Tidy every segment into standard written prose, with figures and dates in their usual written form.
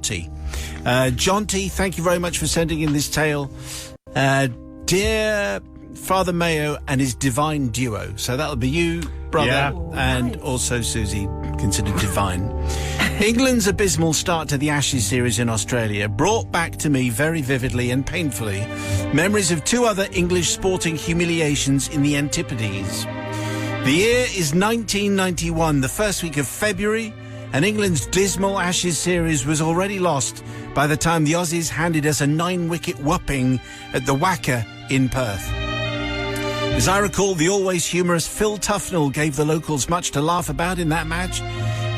Jonty. Jonty, thank you very much for sending in this tale. Dear Father Mayo and his divine duo. So that'll be you, brother, and also Susie, considered divine. England's abysmal start to the Ashes series in Australia brought back to me very vividly and painfully memories of two other English sporting humiliations in the Antipodes. The year is 1991, the first week of February, and England's dismal Ashes series was already lost by the time the Aussies handed us a 9-wicket whopping at the Wacker in Perth. As I recall, the always humorous Phil Tufnell gave the locals much to laugh about in that match.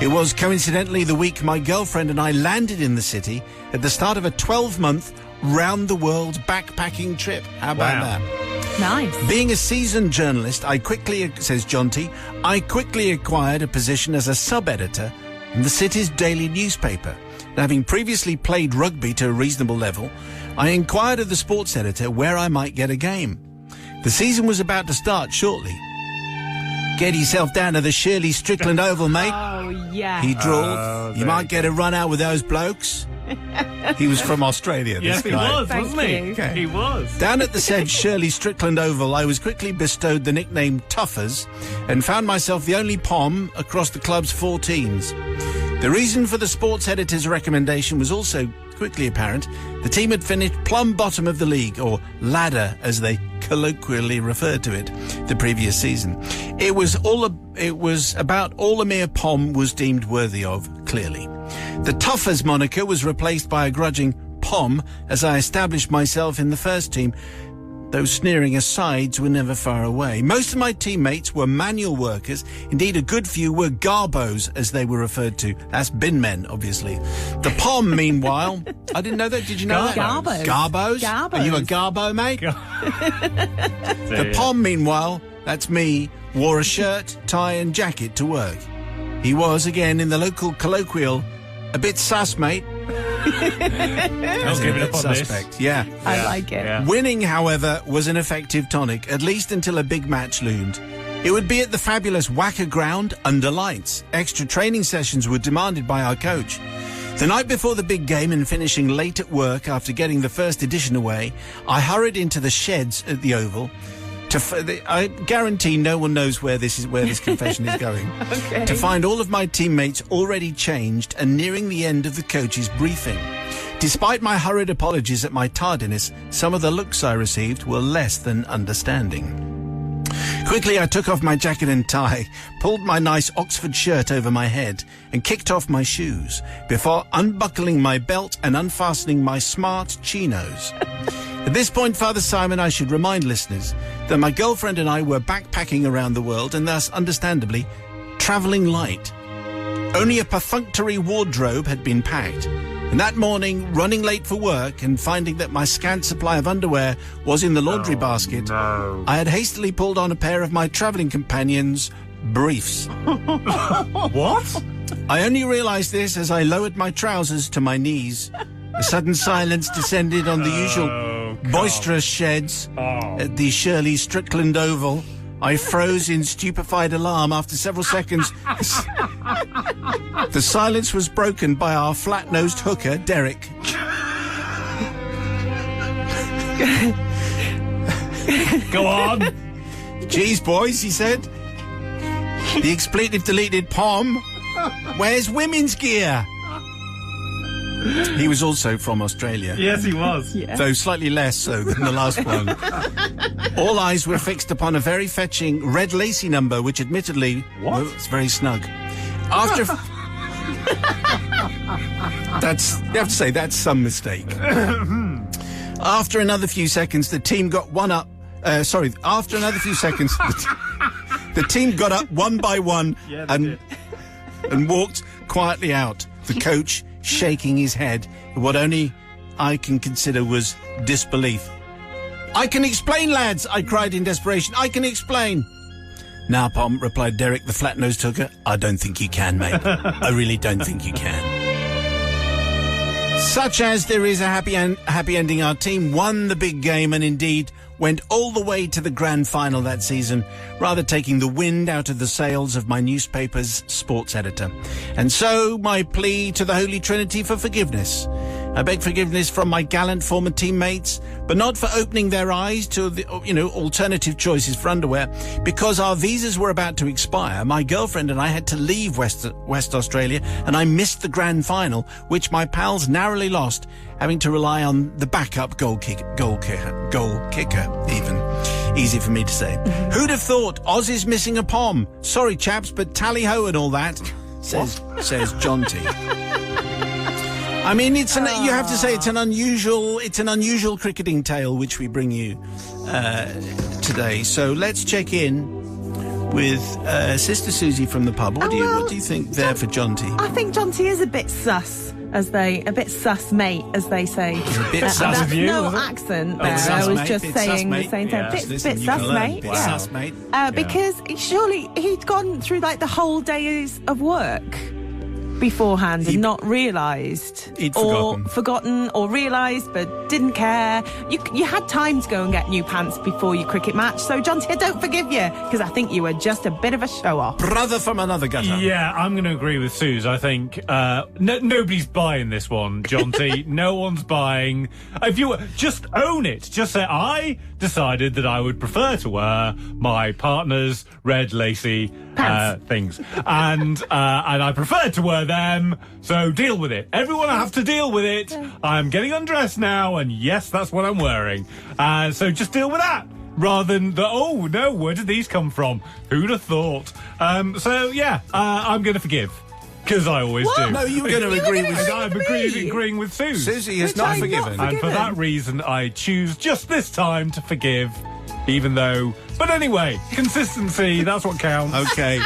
It was coincidentally the week my girlfriend and I landed in the city at the start of a 12-month round-the-world backpacking trip. How about that? Nice. Being a seasoned journalist, says Jonty, I quickly acquired a position as a sub-editor in the city's daily newspaper. And having previously played rugby to a reasonable level, I inquired of the sports editor where I might get a game. The season was about to start shortly. Get yourself down to the Shirley Strickland Oval, mate. Oh, yeah. He drawled. You might get a run out with those blokes. He was from Australia, this guy. Yes, he was, wasn't he? Okay. He was. Down at the said Shirley Strickland Oval, I was quickly bestowed the nickname Tuffers and found myself the only POM across the club's 4 teams. The reason for the sports editor's recommendation was also quickly apparent. The team had finished plumb bottom of the league, or ladder as they colloquially referred to it, the previous season. It was about all a mere POM was deemed worthy of, clearly. The Tuffers moniker was replaced by a grudging POM as I established myself in the first team. Those sneering asides were never far away. Most of my teammates were manual workers. Indeed, a good few were garbos, as they were referred to. That's bin men, obviously. The POM, meanwhile... I didn't know that. Did you know that? Garbos. Garbos? Garbos. Are you a garbo, mate? The POM, meanwhile, that's me, wore a shirt, tie and jacket to work. He was, again, in the local colloquial, a bit sus, mate. I'll give it up on suspect. this. Yeah. I like it. Yeah. Winning, however, was an effective tonic, at least until a big match loomed. It would be at the fabulous Wacker ground under lights. Extra training sessions were demanded by our coach. The night before the big game and finishing late at work after getting the first edition away, I hurried into the sheds at the Oval. I guarantee no one knows where this confession is going. Okay. To find all of my teammates already changed and nearing the end of the coach's briefing. Despite my hurried apologies at my tardiness, some of the looks I received were less than understanding. Quickly, I took off my jacket and tie, pulled my nice Oxford shirt over my head, and kicked off my shoes before unbuckling my belt and unfastening my smart chinos. At this point, Father Simon, I should remind listeners that my girlfriend and I were backpacking around the world and thus, understandably, travelling light. Only a perfunctory wardrobe had been packed, and that morning, running late for work and finding that my scant supply of underwear was in the laundry basket, I had hastily pulled on a pair of my travelling companions' briefs. What? I only realised this as I lowered my trousers to my knees. A sudden silence descended on the usual boisterous sheds at the Shirley Strickland Oval. I froze in stupefied alarm after several seconds. The silence was broken by our flat-nosed hooker, Derek. Go on. Geez, boys, he said. The expletive deleted POM. Where's women's gear? He was also from Australia. Yes, he was. Yeah. Though slightly less so than the last one. All eyes were fixed upon a very fetching red lacy number, which admittedly was very snug. After... you have to say, that's some mistake. After another few seconds, the team got one up. After another few seconds, the team got up one by one and walked quietly out. The coach shaking his head at what only I can consider was disbelief. "I can explain, lads," I cried in desperation. "I can explain." "Now, Pom," replied Derek, the flat-nosed hooker, "I don't think you can, mate. I really don't think you can." Such as there is a happy ending, our team won the big game and indeed went all the way to the grand final that season, rather taking the wind out of the sails of my newspaper's sports editor. And so, my plea to the Holy Trinity for forgiveness. I beg forgiveness from my gallant former teammates, but not for opening their eyes to the, alternative choices for underwear. Because our visas were about to expire, my girlfriend and I had to leave West Australia, and I missed the grand final, which my pals narrowly lost, having to rely on the backup goal kicker even. Easy for me to say. Who'd have thought Oz is missing a pom? Sorry, chaps, but tally-ho and all that, says Jonty. I mean, you have to say it's an unusual cricketing tale which we bring you today. So let's check in with Sister Susie from the pub. What do you think there for Jonty? I think Jonty is a bit sus, a bit sus mate, as they say. He's a bit sus of you. No accent there. I was just saying the same thing. Bit sus, mate. Bit sus, mate. Because surely he'd gone through like the whole days of work beforehand and not realised, or forgotten, or realised but didn't care. You had time to go and get new pants before your cricket match. So Jonty, I don't forgive you, because I think you were just a bit of a show-off. Brother from another gutter. Yeah, I'm going to agree with Suze. I think nobody's buying this one, Jonty. No one's buying. If you just own it, just say, I decided that I would prefer to wear my partner's red lacy things, and I prefer to wear them, so deal with it. Everyone have to deal with it. I'm getting undressed now, and yes, that's what I'm wearing. So just deal with that, rather than oh no, where did these come from? Who'd have thought? So yeah, I'm going to forgive. Because I always do. No, you were going to agree with... I'm agreeing with Suze. Susie is not forgiven. And for that reason, I choose just this time to forgive, even though... But anyway, consistency, that's what counts. Okay.